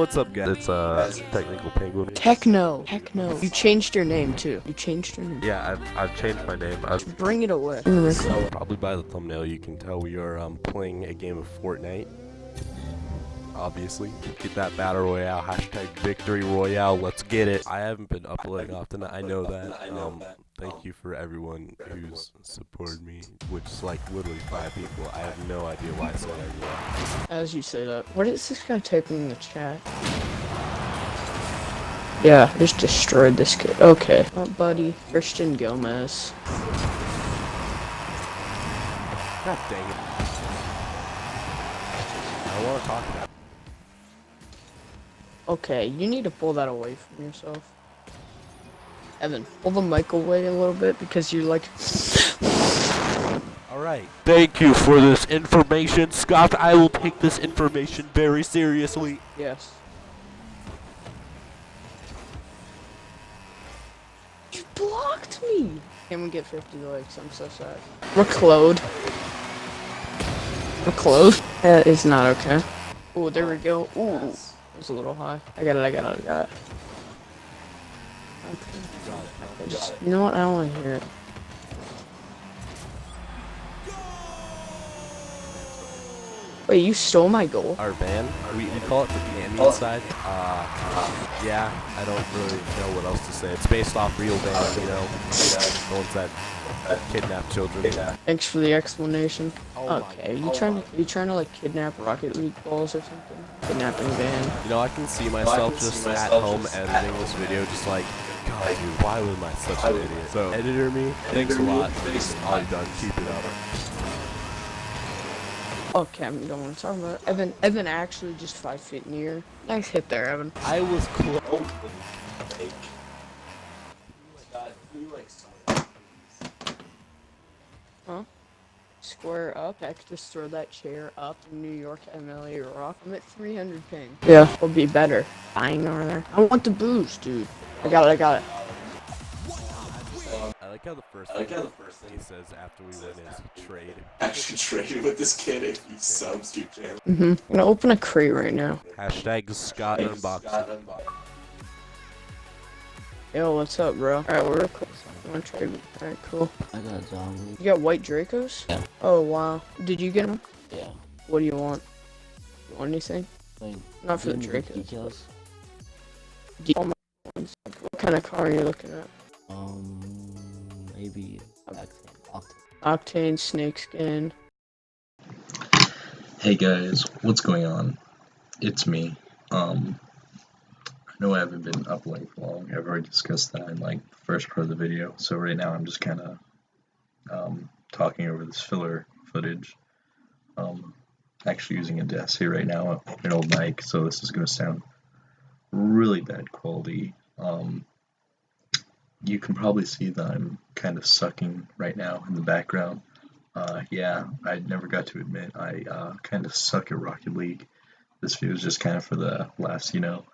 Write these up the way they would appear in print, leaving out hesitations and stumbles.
what's up, guys? It's Technical Penguin. Techno. You changed your name too. You changed your name. Yeah, I've changed my name. Bring it away. Probably by the thumbnail, you can tell we are playing a game of Fortnite. Obviously, get that battle royale. Hashtag victory royale. Let's get it. I haven't been uploading often. I know that. Thank you for everyone who's supported me, which is like literally 5 people. I have no idea why I said everyone. As you say that, what is this guy typing in the chat? Yeah, just destroyed this kid. Okay. Oh, buddy. Christian Gomez. God dang it. I don't want to talk about it. Okay, you need to pull that away from yourself. Evan, pull the mic away a little bit because you're like... Alright. Thank you for this information, Scott. I will take this information very seriously. Yes. You blocked me! Can we get 50 likes? I'm so sad. Reclode. That is not okay. Oh, there we go. Ooh. It's a little high. I got it. Okay. You know what? I don't want to hear it. Wait, you stole my goal? Our band, we call it the Vietnamese side. Yeah, I don't really know what else to say. It's based off real bands, you know. The ones that kidnap children. Thanks for the explanation. Okay, you trying to like kidnap Rocket League balls or something? Kidnapping band. You know, I can see myself just at home editing this video, just like, God, dude, why was I such an idiot? So, editor me, thanks a lot. All you've done, keep it up. Okay, I don't want to talk about it. Evan actually just 5 feet near. Nice hit there, Evan. I was close. Huh? Square up. I could just throw that chair up in New York, MLA Rock. I'm at 300 ping. Yeah, it'll be better. Dying over there. I want the boost, dude. I got it. I like how the first thing he says after we win is trade. Actually traded with this kid if he subs to your channel. I'm gonna open a crate right now. Hashtag Scott Unboxing. Yo, what's up, bro? Alright, we're close. You wanna trade? Alright, cool. I got a zombie. You got white Dracos? Yeah. Oh, wow. Did you get them? Yeah. What do you want? You want anything? Like, Not for the give me Dracos. details. All my ones. What kind of car are you looking at? Maybe Octane, snakeskin. Hey guys, what's going on? It's me. I know I haven't been uploading for long. I've already discussed that in like the first part of the video. So right now I'm just kind of talking over this filler footage. Actually using a desk here right now, an old mic, so this is going to sound really bad quality. You can probably see that I'm kind of sucking right now in the background. Yeah, I never got to admit I kind of suck at Rocket League. This video is just kind of for the laughs, you know.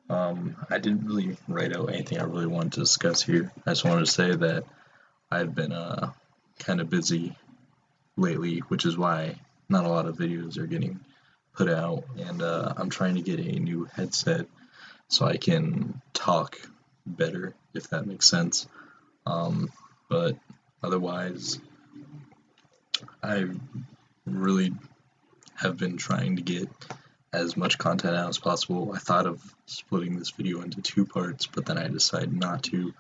I didn't really write out anything I really wanted to discuss here. I just wanted to say that I've been kind of busy lately, which is why not a lot of videos are getting put out, and I'm trying to get a new headset so I can talk better, if that makes sense. But otherwise, I really have been trying to get as much content out as possible. I thought of splitting this video into 2 parts, but then I decided not to,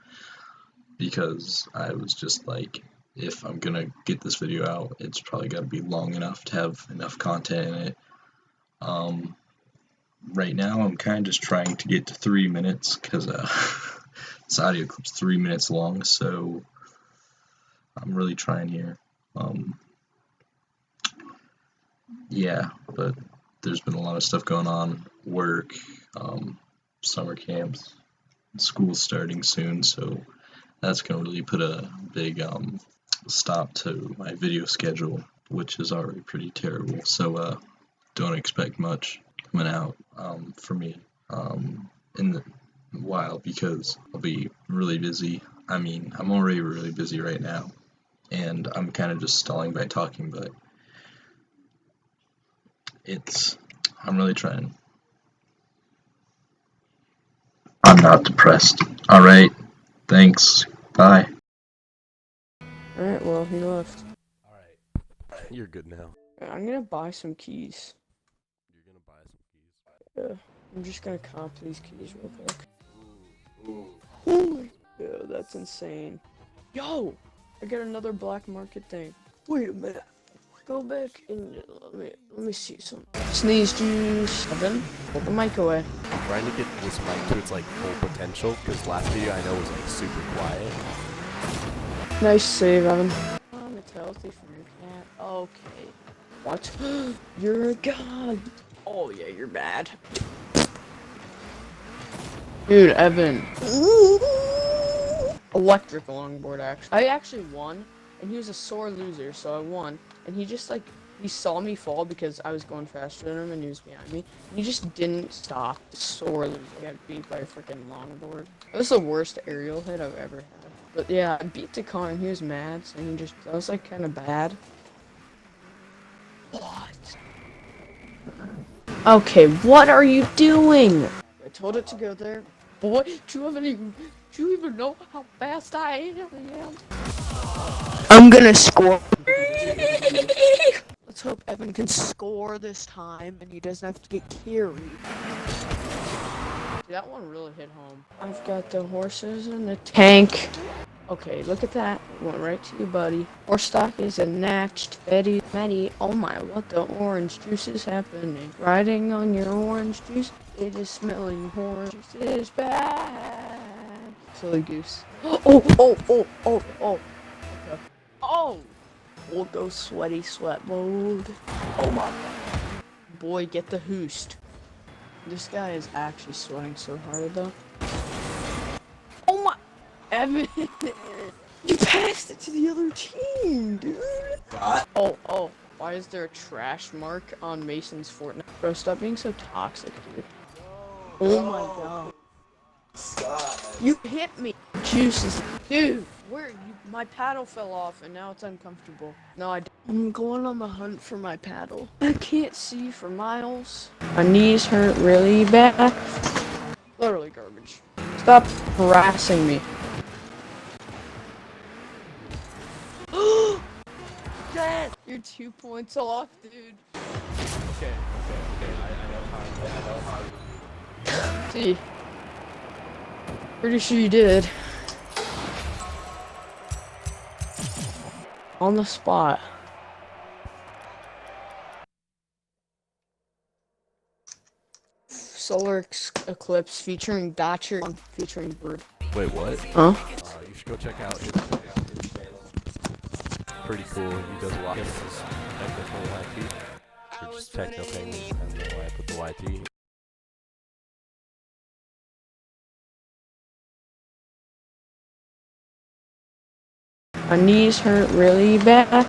because I was just like, if I'm gonna get this video out, it's probably gotta be long enough to have enough content in it. Right now I'm kind of just trying to get to 3 minutes, because this audio clip's 3 minutes long, so I'm really trying here. Yeah, but there's been a lot of stuff going on, work, summer camps, school starting soon, so that's going to really put a big stop to my video schedule, which is already pretty terrible. So don't expect much coming out for me in the while, because I'll be really busy. I mean, I'm already really busy right now, and I'm kind of just stalling by talking, but I'm really trying. I'm not depressed. Alright, thanks. Bye. Alright, well, he left. Alright. You're good now. I'm gonna buy some keys. You're gonna buy some keys. Yeah. I'm just gonna cop these keys real quick. Ooh. Holy. Yeah, that's insane. Yo! I got another black market thing. Wait a minute. Go back and let me see some sneeze juice. Evan, hold the mic away. I'm trying to get this mic to its like full potential, because last video I know was like super quiet. Nice save, Evan. It's healthy for your cat. Okay. What? You're a god. Oh yeah, you're bad. Dude, Evan. Electric longboard, actually. I actually won, and he was a sore loser, so I won. And he just, like, he saw me fall because I was going faster than him, and he was behind me. And he just didn't stop. Sore loser. I got beat by a freaking longboard. That was the worst aerial hit I've ever had. But yeah, I beat the car, and he was mad, and that was, like, kind of bad. What? Okay, what are you doing? I told it to go there. Boy, do you even know how fast I am? I'm gonna score. Let's hope Evan can score this time and he doesn't have to get carried. That one really hit home. I've got the horses in the tank. Okay, look at that. Went right to you, buddy. Horse stock is annatched. Betty. Oh my, what the orange juice is happening? Riding on your orange juice. It is smelling orange juice. It is bad. Silly goose. Oh. Okay. Oh! We'll go sweaty sweat mode. Oh my god. Boy, get the hoost. This guy is actually sweating so hard though. Oh my... Evan! You passed it to the other team, dude! Oh. Why is there a trash mark on Mason's Fortnite? Bro, stop being so toxic, dude. Oh my god. Stop. You hit me! Juices. Dude, my paddle fell off and now it's uncomfortable. No, I'm going on the hunt for my paddle. I can't see for miles. My knees hurt really bad. Literally garbage. Stop harassing me. Dad, you're 2 points off, dude. Okay. I know how. See. Pretty sure you did. On the spot. Solar Eclipse featuring Dotcher featuring Bird. Wait, what? Huh? You should go check out his channel. Pretty cool. He does a lot of technical YT. Or just techno penguins. I don't know why I put the YT. My knees hurt really bad.